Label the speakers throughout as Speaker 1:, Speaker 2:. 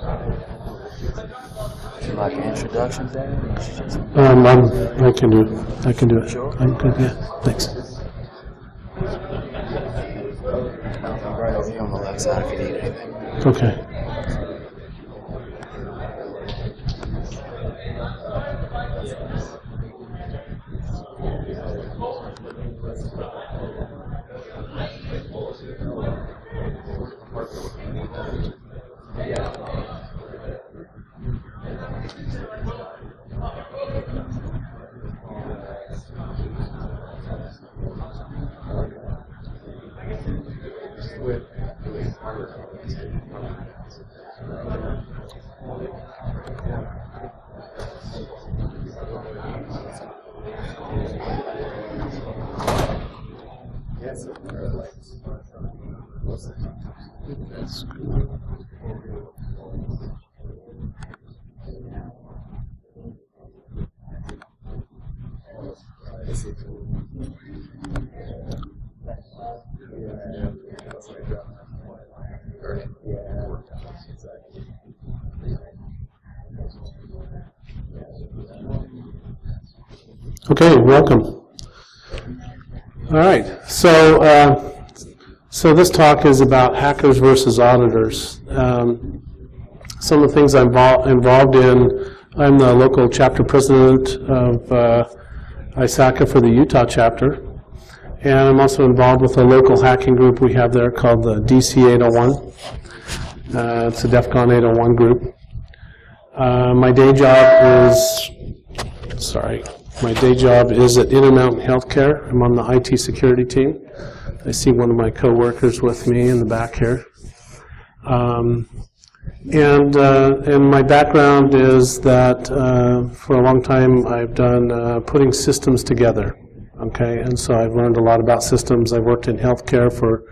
Speaker 1: Would you like an introduction, Dan?
Speaker 2: I can do it.
Speaker 1: Sure.
Speaker 2: I'm good. Yeah. Thanks.
Speaker 1: I'm right over here on the left side if you need anything.
Speaker 2: Okay. Okay, welcome. All right, so this talk is about hackers versus auditors. Some of the things I'm involved in, I'm the local chapter president of ISACA for the Utah chapter, and I'm also involved with a local hacking group we have there called the DC 801. It's a DEF CON 801 group. My day job is at Intermountain Healthcare. I'm on the IT security team. I see one of my coworkers with me in the back here. And my background is that for a long time I've done putting systems together. Okay, and so I've learned a lot about systems. I've worked in healthcare for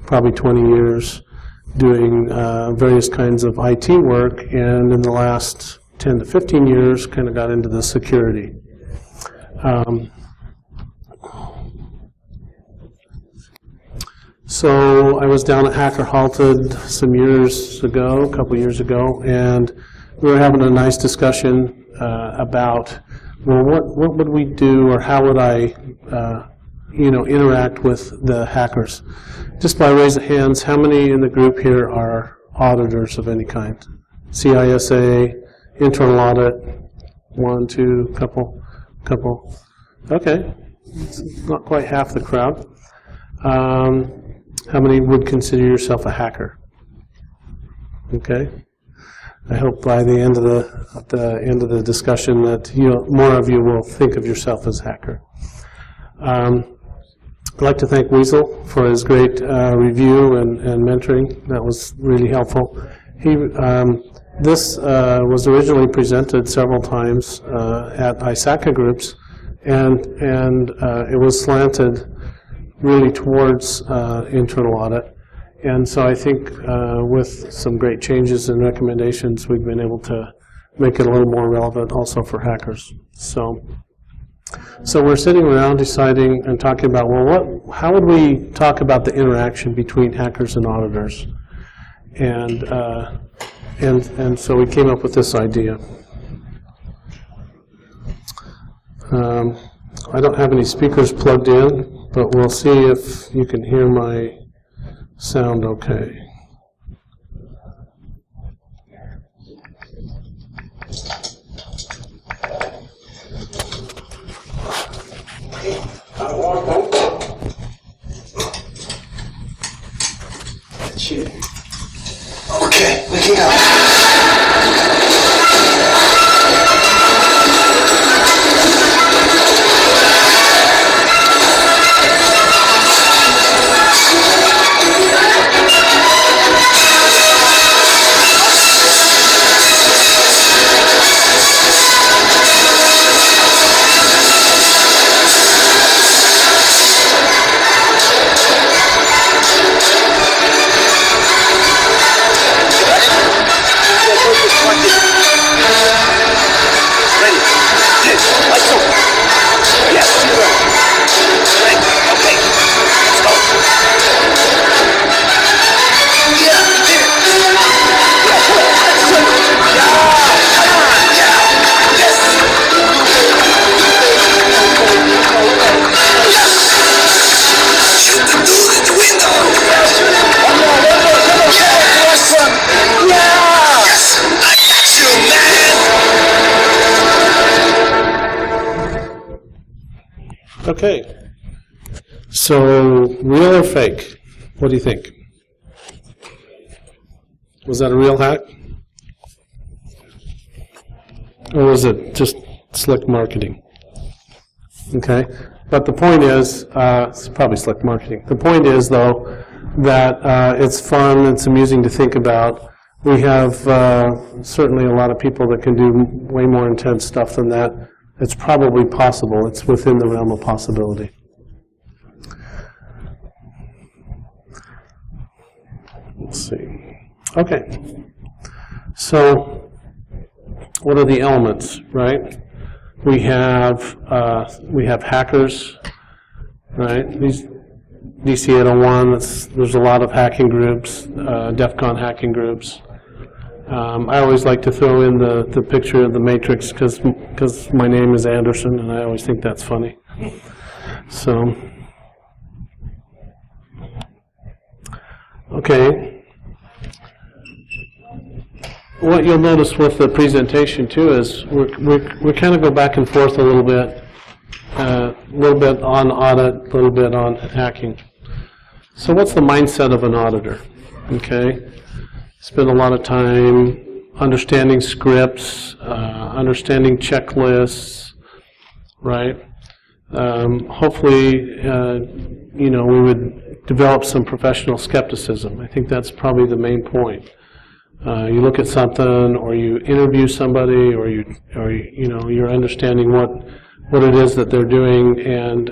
Speaker 2: probably 20 years, doing various kinds of IT work, and in the last 10 to 15 years kind of got into the security. So I was down at Hacker Halted some years ago, a couple years ago, and we were having a nice discussion about, well, what would we do, or how would I, interact with the hackers? Just by raise of hands, how many in the group here are auditors of any kind? CISA, internal audit, one, two, couple. Okay, it's not quite half the crowd. How many would consider yourself a hacker? Okay, I hope by the end of the discussion that more of you will think of yourself as a hacker. I'd like to thank Weasel for his great review and mentoring. That was really helpful. This was originally presented several times at ISACA groups, and it was slanted really towards internal audit. And so I think with some great changes and recommendations, we've been able to make it a little more relevant also for hackers. So we're sitting around deciding and talking about, well, how would we talk about the interaction between hackers and auditors? And so we came up with this idea. I don't have any speakers plugged in, but we'll see if you can hear my sound okay.
Speaker 3: Okay, we can go.
Speaker 2: Okay. So, real or fake? What do you think? Was that a real hack? Or was it just slick marketing? Okay. But the point is, it's probably slick marketing. The point is, though, that it's fun, it's amusing to think about. We have certainly a lot of people that can do way more intense stuff than that. It's probably possible. It's within the realm of possibility. Let's see. Okay. So, what are the elements, right? We have hackers, right? These DC 801. There's a lot of hacking groups, DEF CON hacking groups. I always like to throw in the picture of the Matrix because my name is Anderson, and I always think that's funny. So, okay. What you'll notice with the presentation too is we kind of go back and forth a little bit on audit, a little bit on hacking. So what's the mindset of an auditor? Okay, spend a lot of time understanding scripts, understanding checklists, right? Hopefully, we would develop some professional skepticism. I think that's probably the main point. You look at something, or you interview somebody, or you're understanding what it is that they're doing, and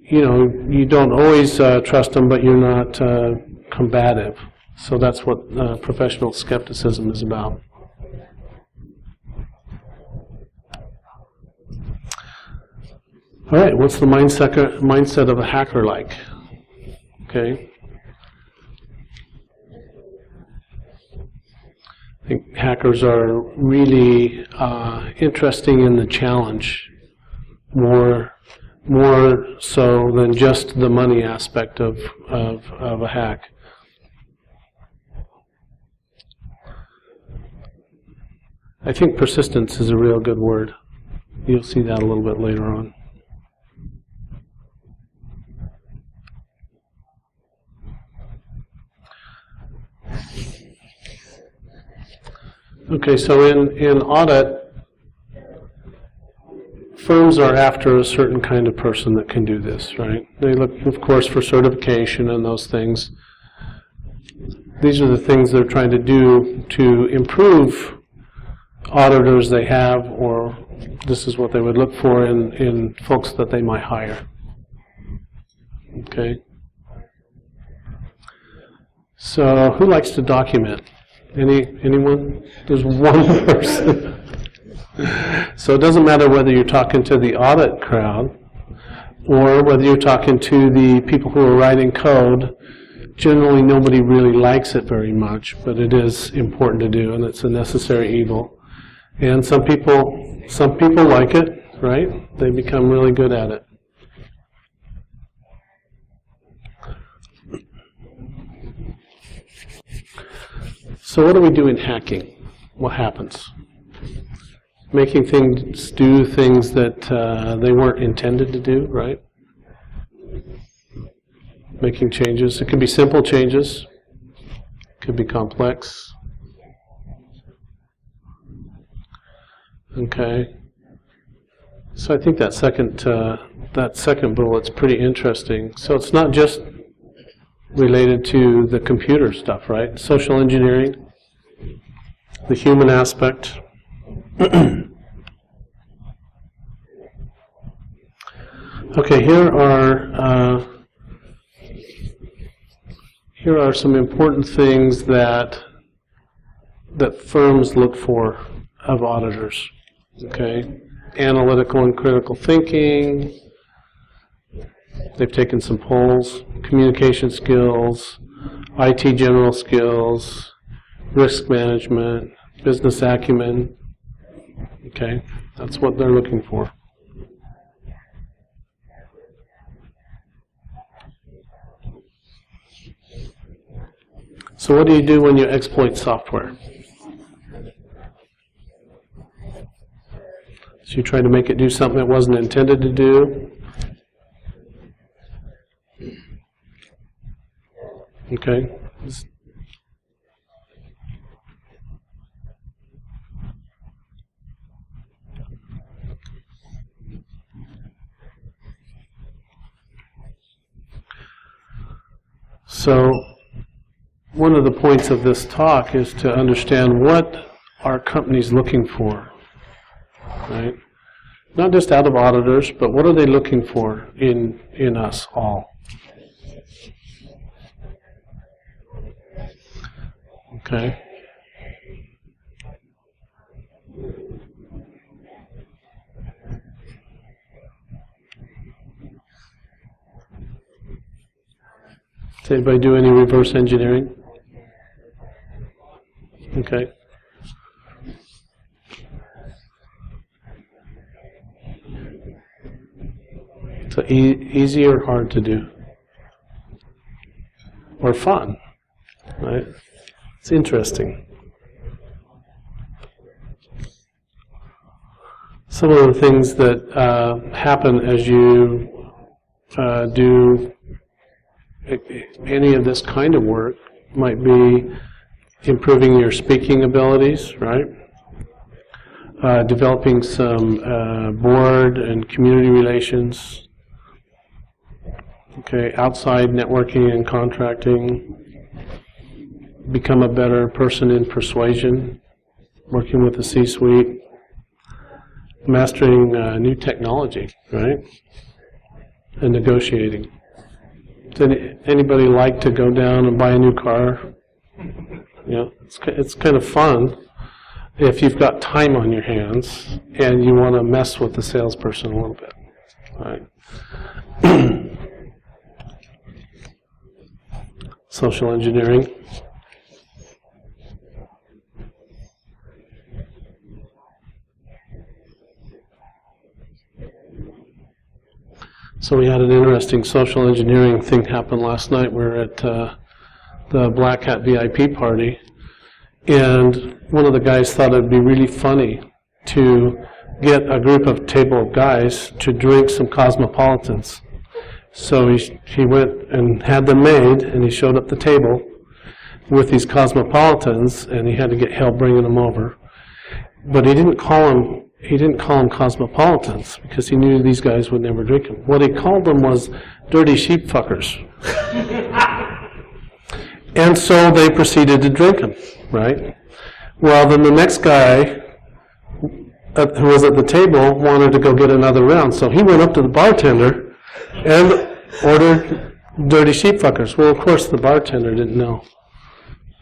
Speaker 2: you don't always trust them, but you're not combative. So that's what professional skepticism is about. All right, what's the mindset of a hacker like? Okay. I think hackers are really interesting in the challenge, more so than just the money aspect of a hack. I think persistence is a real good word. You'll see that a little bit later on. Okay, so in audit, firms are after a certain kind of person that can do this, right? They look, of course, for certification and those things. These are the things they're trying to do to improve auditors they have, or this is what they would look for in folks that they might hire. Okay? So, who likes to document? Anyone? There's one person. So it doesn't matter whether you're talking to the audit crowd or whether you're talking to the people who are writing code. Generally, nobody really likes it very much, but it is important to do, and it's a necessary evil. And some people like it, right? They become really good at it. So what do we do in hacking? What happens? Making things do things that they weren't intended to do, right? Making changes. It could be simple changes. It could be complex. Okay. So I think that second bullet's pretty interesting. So it's not just related to the computer stuff, right? Social engineering, the human aspect. Okay, here are some important things that firms look for of auditors. Okay, analytical and critical thinking. They've taken some polls. Communication skills, IT general skills, risk management, business acumen. Okay, that's what they're looking for. So what do you do when you exploit software? So you try to make it do something it wasn't intended to do. Okay? So, one of the points of this talk is to understand what our company's looking for, right? Not just out of auditors, but what are they looking for in us all? Okay. Does anybody do any reverse engineering? Okay. So easy or hard to do? Or fun, right? It's interesting. Some of the things that happen as you do any of this kind of work might be improving your speaking abilities, right? Developing some board and community relations. Okay, outside networking and contracting. Become a better person in persuasion, working with the C-suite. Mastering new technology, right? And negotiating. Does anybody like to go down and buy a new car? Yeah, it's kind of fun if you've got time on your hands and you want to mess with the salesperson a little bit, right? Social engineering. So we had an interesting social engineering thing happen last night. We were at the Black Hat VIP party, and one of the guys thought it would be really funny to get a group of table of guys to drink some Cosmopolitans. So he went and had them made, and he showed up the table with these Cosmopolitans, and he had to get help bringing them over. But he didn't call them Cosmopolitans because he knew these guys would never drink them. What he called them was dirty sheep fuckers. And so they proceeded to drink them, right? Well, then the next guy who was at the table wanted to go get another round, so he went up to the bartender and ordered dirty sheep fuckers. Well, of course, the bartender didn't know.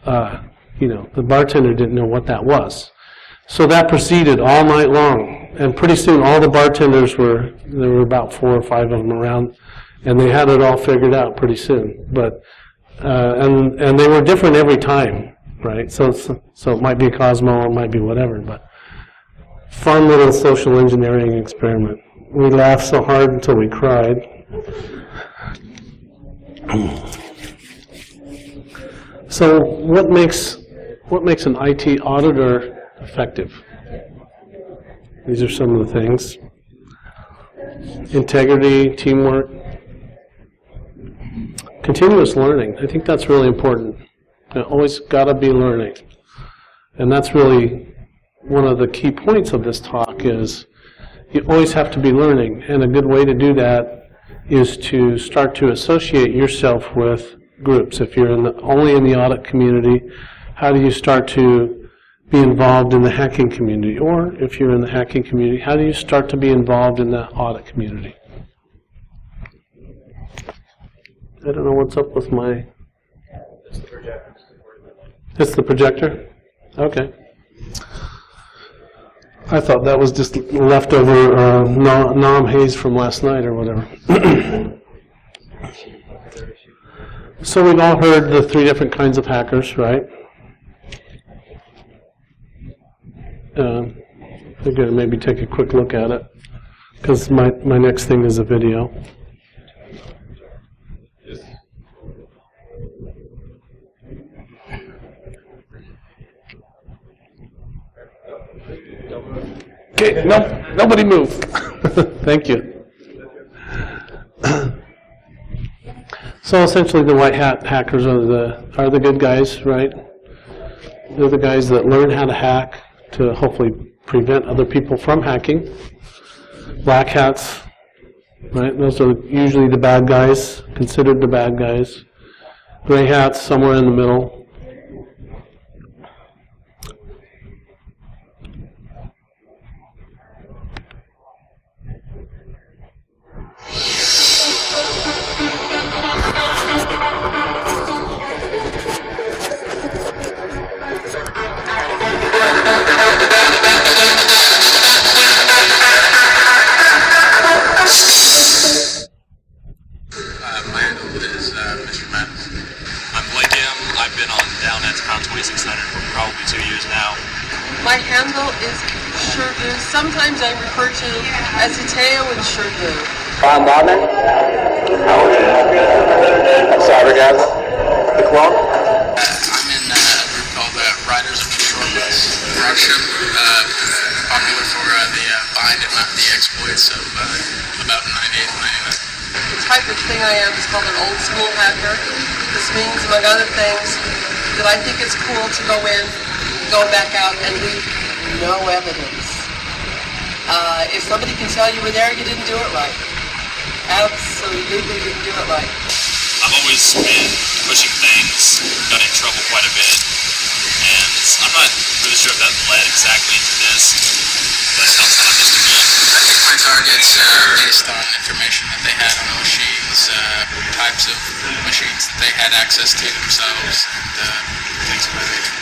Speaker 2: The bartender didn't know what that was. So that proceeded all night long, and pretty soon all the bartenders there were about 4 or 5 of them around, and they had it all figured out pretty soon. But and they were different every time, right? So it might be a Cosmo, it might be whatever, but fun little social engineering experiment. We laughed so hard until we cried. So what makes an IT auditor effective? These are some of the things. Integrity, teamwork, continuous learning. I think that's really important. You always got to be learning. And that's really one of the key points of this talk is you always have to be learning. And a good way to do that is to start to associate yourself with groups. If you're only in the audit community, how do you start to be involved in the hacking community? Or if you're in the hacking community, how do you start to be involved in the audit community? I don't know what's up with my...
Speaker 1: It's the projector.
Speaker 2: It's the projector? Okay. I thought that was just leftover Nom haze from last night or whatever. So we've all heard the 3 different kinds of hackers, right? We're going to maybe take a quick look at it, because my next thing is a video. Okay, nobody move. Thank you. So essentially, the white hat hackers are the good guys, right? They're the guys that learn how to hack to hopefully prevent other people from hacking. Black hats, right? Those are usually the bad guys, considered the bad guys. Gray hats, somewhere in the middle.
Speaker 4: My handle is Mr. Madness. I'm Blake M. I've been on down at Crown 2600 for probably 2 years now.
Speaker 5: My handle is Shurdu. Sometimes I refer to as Iteo and Shurdu.
Speaker 6: Ron Bodman. Cybergas. The Clone.
Speaker 4: I'm in a group called Riders of the Short Bus. Russia, popular for the bind and not the exploits of about 98 and 99.
Speaker 5: The type of thing I am is called an old school hacker. This means, among other things, that I think it's cool to go in, go back out, and leave no evidence. If somebody can tell you were there, you didn't do it right. Absolutely didn't do it right.
Speaker 4: I've always been pushing things, got in trouble quite a bit, and I'm not really sure if that led exactly into this, but it helps out just a bit. I think my targets based on information that they had on the machines, types of machines that they had access to themselves, and things of that nature.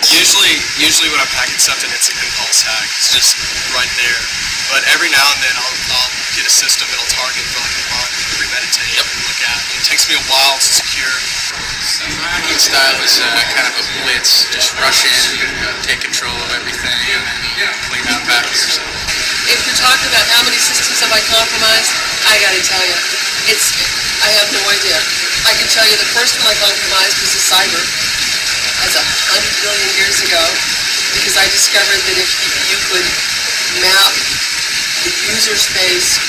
Speaker 4: Usually when I'm hacking something, it's an impulse hack. It's just right there. But every now and then I'll get a system that'll target for like a month, premeditate, and look at. It takes me a while to secure. So my hacking style is kind of a blitz. Just rush in, take control of everything, and then clean out after yourself.
Speaker 5: If you're talking about how many systems have I compromised, I gotta tell you, I have no idea. I can tell you the first one I compromised was a cyber. That's 100 billion years ago, because I discovered that if you could map the user space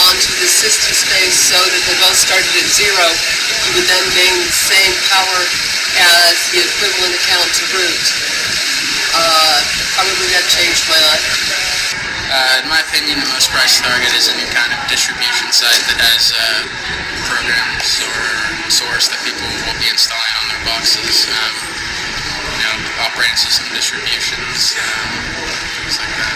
Speaker 5: onto the system space so that they both started at 0, you would then gain the same power as the equivalent account to root. Probably that changed my life.
Speaker 4: In my opinion, the most prized target is any kind of distribution site that has programs or source that people will be installing on their boxes. Operating system distributions, things like that.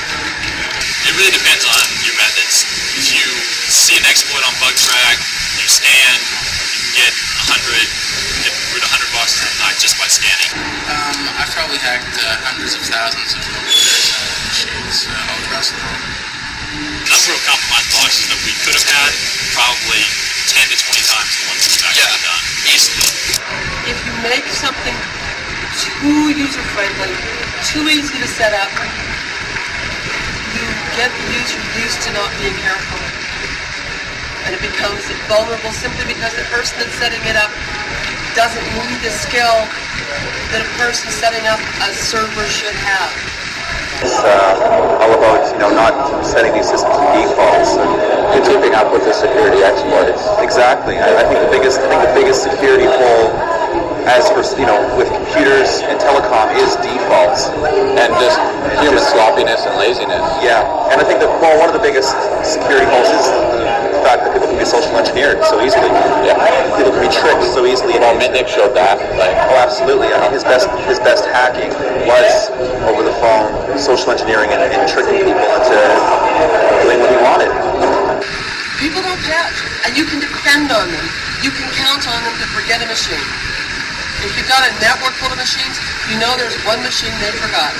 Speaker 4: It really depends on your methods. If you see an exploit on BugTrack, you scan, you can get 100 boxes at night just by scanning. I've probably hacked hundreds of thousands of machines all across the world. The number of compromised boxes that we could have had, probably 10 to 20 times the ones we've actually done, easily.
Speaker 5: If you make something too user-friendly, too easy to set up, you get the user used to not being careful. And it becomes vulnerable simply because the person that's setting it up doesn't need the skill that a person setting up a server should have.
Speaker 6: It's all about, not setting these systems to defaults and keeping up with the security exploits. Exactly. I think the biggest security hole, as for with computers and telecom, is defaults and just human sloppiness and laziness. Yeah, and I think that one of the biggest security holes is the fact that people can be social engineered so easily. Yeah, people can be tricked so easily. Well, Mitnick showed that. Oh, absolutely. I mean, his best hacking was over the phone, social engineering and tricking people into doing what he wanted.
Speaker 5: People don't patch, and you can depend on them. You can count on them to forget a machine. If you've got a network full of machines, you know there's one machine they forgot.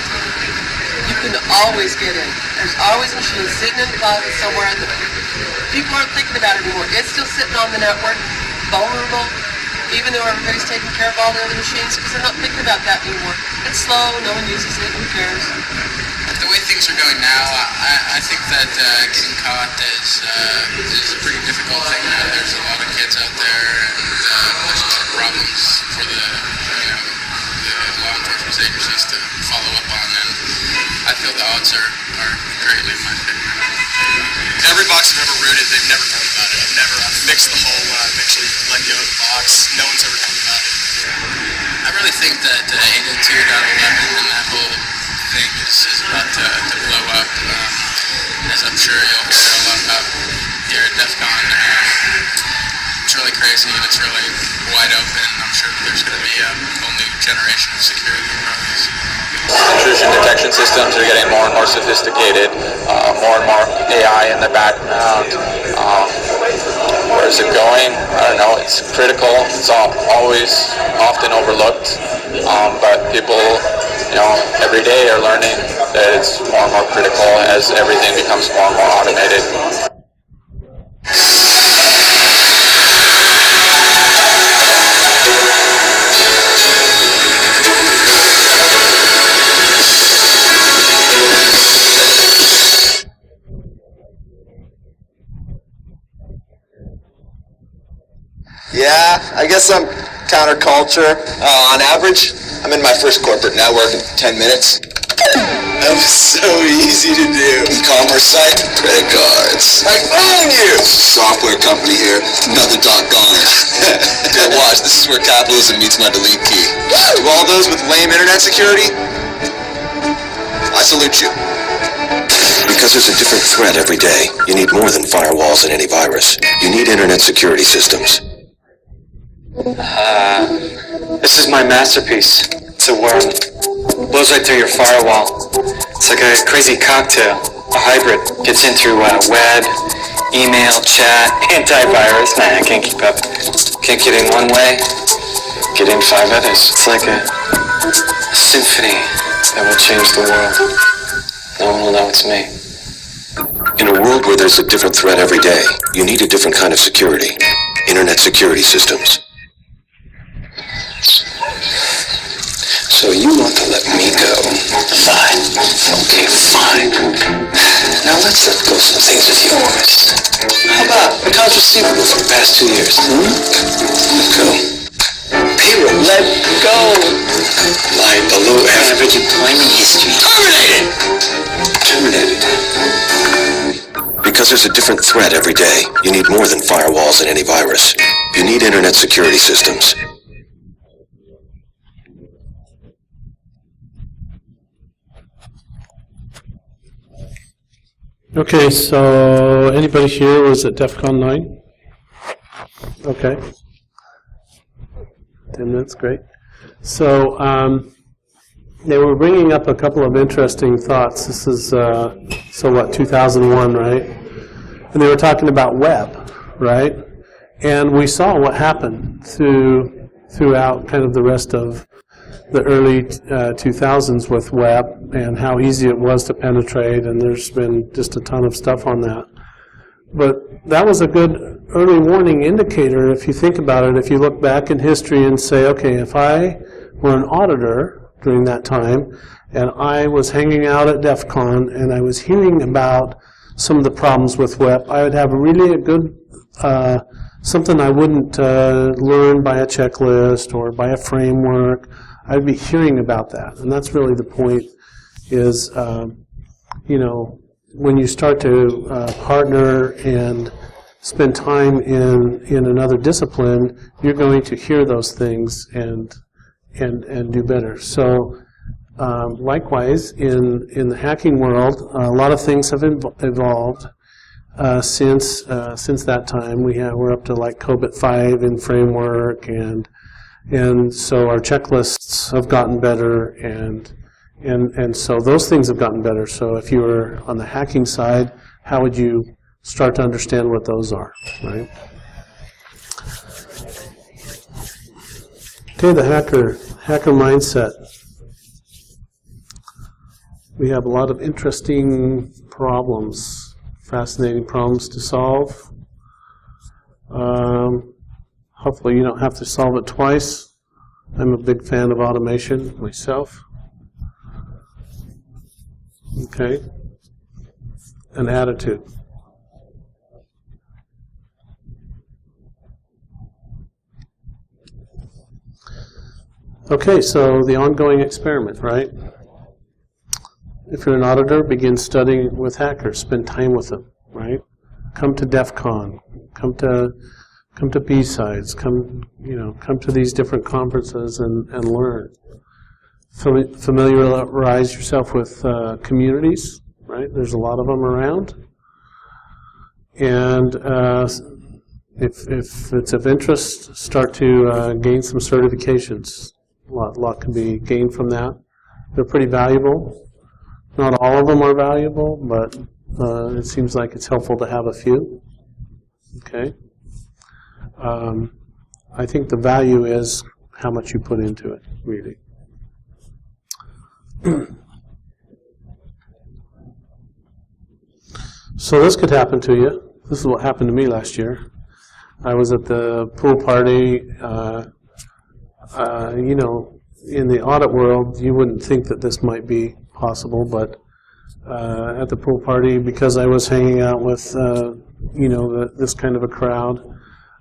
Speaker 5: You can always get in. There's always a machine sitting in the closet somewhere. People aren't thinking about it anymore. It's still sitting on the network, vulnerable, even though everybody's taking care of all the other machines, because they're not thinking about that anymore. It's slow, no one uses it, who cares?
Speaker 4: The way things are going now, I think that getting caught is a pretty difficult thing. There's a lot of kids out there, and there's a lot of problems for the law enforcement agencies to follow up on, and I feel the odds are greatly in my favor. Every box I've ever rooted, they've never known about it. I've fixed the whole make sure you let go of the box.
Speaker 7: to think that 802.11 and that whole thing is about to blow up. As I'm sure you'll hear a lot about here at DEF CON. It's really crazy and it's really wide open. I'm sure that there's going to be a whole new generation of security products.
Speaker 6: Intrusion detection systems are getting more and more sophisticated, more and more AI in the background. Where is it going? I don't know. It's critical. It's always often overlooked, but people, every day are learning that it's more and more critical as everything becomes more and more automated.
Speaker 3: Yeah, I guess I'm counterculture. On average, I'm in my first corporate network in 10 minutes. That was so easy to do. E-commerce site, credit cards. I own you! Software company here, another doggone it. Go watch, this is where capitalism meets my delete key. To all those with lame internet security, I salute you.
Speaker 8: Because there's a different threat every day. You need more than firewalls and antivirus. You need internet security systems.
Speaker 1: This is my masterpiece. It's a worm. Blows right through your firewall. It's like a crazy cocktail. A hybrid. Gets in through web, email, chat, antivirus. Nah, I can't keep up. Can't get in one way, get in 5 others. It's like a symphony that will change the world. No one will know it's me.
Speaker 8: In a world where there's a different threat every day, you need a different kind of security. Internet security systems.
Speaker 3: So you want to let me go? Fine. Okay, fine. Now let's let go some things with you, August. How about accounts receivable for the past 2 years? Let go. Payroll, let go. Line below average employment history. Terminated.
Speaker 8: Because there's a different threat every day, you need more than firewalls and antivirus. You need internet security systems.
Speaker 2: Okay, so anybody here was at DEF CON 9? Okay. 10 minutes, great. So they were bringing up a couple of interesting thoughts. This is, 2001, right? And they were talking about web, right? And we saw what happened throughout kind of the rest of the early 2000s with web and how easy it was to penetrate, and there's been just a ton of stuff on that. But that was a good early warning indicator if you think about it, if you look back in history and say, okay, if I were an auditor during that time and I was hanging out at DEF CON and I was hearing about some of the problems with web, I would have really a good something I wouldn't learn by a checklist or by a framework. I'd be hearing about that, and that's really the point. Is when you start to partner and spend time in another discipline, you're going to hear those things and do better. So likewise, in the hacking world, a lot of things have evolved since that time. We're up to like COBIT 5 in framework, and so our checklists have gotten better, and so those things have gotten better. So if you were on the hacking side, how would you start to understand what those are, right? Okay, the hacker mindset. We have a lot of interesting problems, fascinating problems to solve. Hopefully you don't have to solve it twice. I'm a big fan of automation myself. Okay. An attitude. Okay, so the ongoing experiment, right? If you're an auditor, begin studying with hackers. Spend time with them, right? Come to DEF CON. Come to Come to BSides. Come to these different conferences and learn. Familiarize yourself with communities. Right? There's a lot of them around. And if it's of interest, start to gain some certifications. A lot can be gained from that. They're pretty valuable. Not all of them are valuable, but it seems like it's helpful to have a few. Okay. I think the value is how much you put into it, really. So this could happen to you. This is what happened to me last year. I was at the pool party. In the audit world, you wouldn't think that this might be possible, but at the pool party, because I was hanging out with, this kind of a crowd,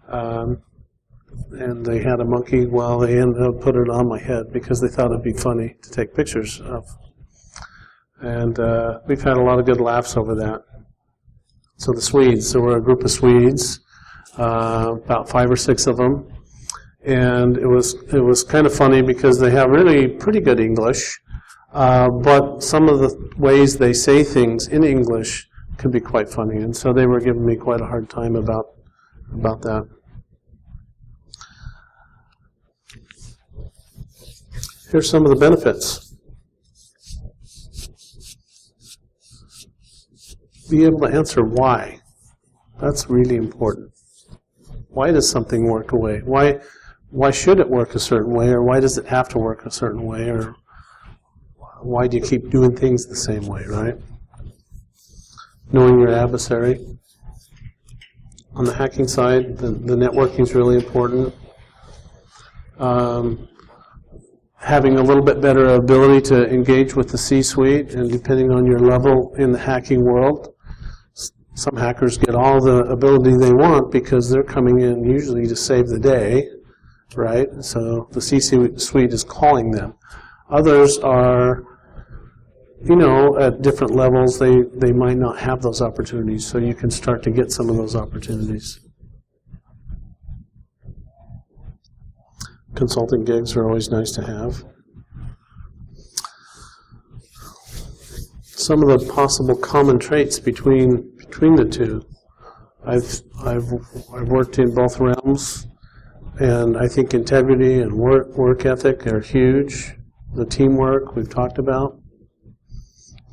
Speaker 2: and they had a monkey, well, they ended up putting it on my head because they thought it'd be funny to take pictures of. And we've had a lot of good laughs over that. So the Swedes, there were a group of Swedes, about 5 or 6 of them, and it was kind of funny because they have really pretty good English, but some of the ways they say things in English could be quite funny, and so they were giving me quite a hard time about that. Here's some of the benefits. Be able to answer why. That's really important. Why does something work a way? Why should it work a certain way, or why does it have to work a certain way, or why do you keep doing things the same way, right? Knowing your adversary. On the hacking side, the networking is really important. Having a little bit better ability to engage with the C-suite, and depending on your level in the hacking world, some hackers get all the ability they want because they're coming in usually to save the day, right? So the C-suite is calling them. Others are, at different levels, they might not have those opportunities, so you can start to get some of those opportunities. Consulting gigs are always nice to have. Some of the possible common traits between the two. I've worked in both realms, and I think integrity and work ethic are huge. The teamwork we've talked about.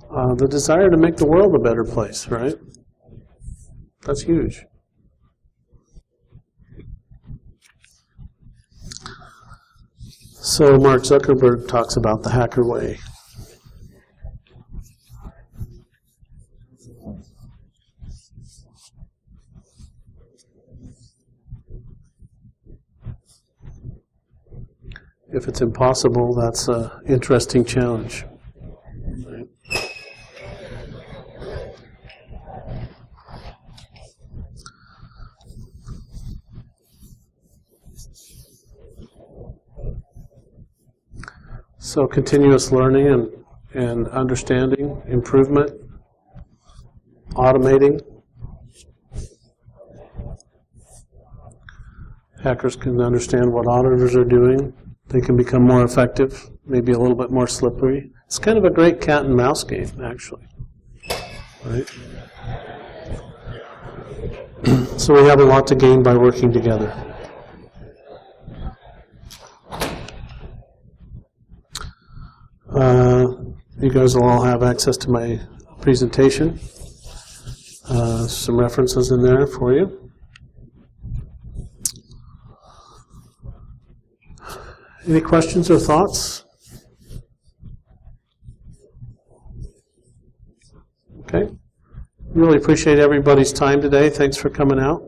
Speaker 2: The desire to make the world a better place, right? That's huge. So Mark Zuckerberg talks about the hacker way. If it's impossible, that's an interesting challenge. Right? So continuous learning and understanding, improvement, automating. Hackers can understand what auditors are doing. They can become more effective, maybe a little bit more slippery. It's kind of a great cat and mouse game, actually. Right? So we have a lot to gain by working together. You guys will all have access to my presentation. Some references in there for you. Any questions or thoughts? Okay. Really appreciate everybody's time today. Thanks for coming out.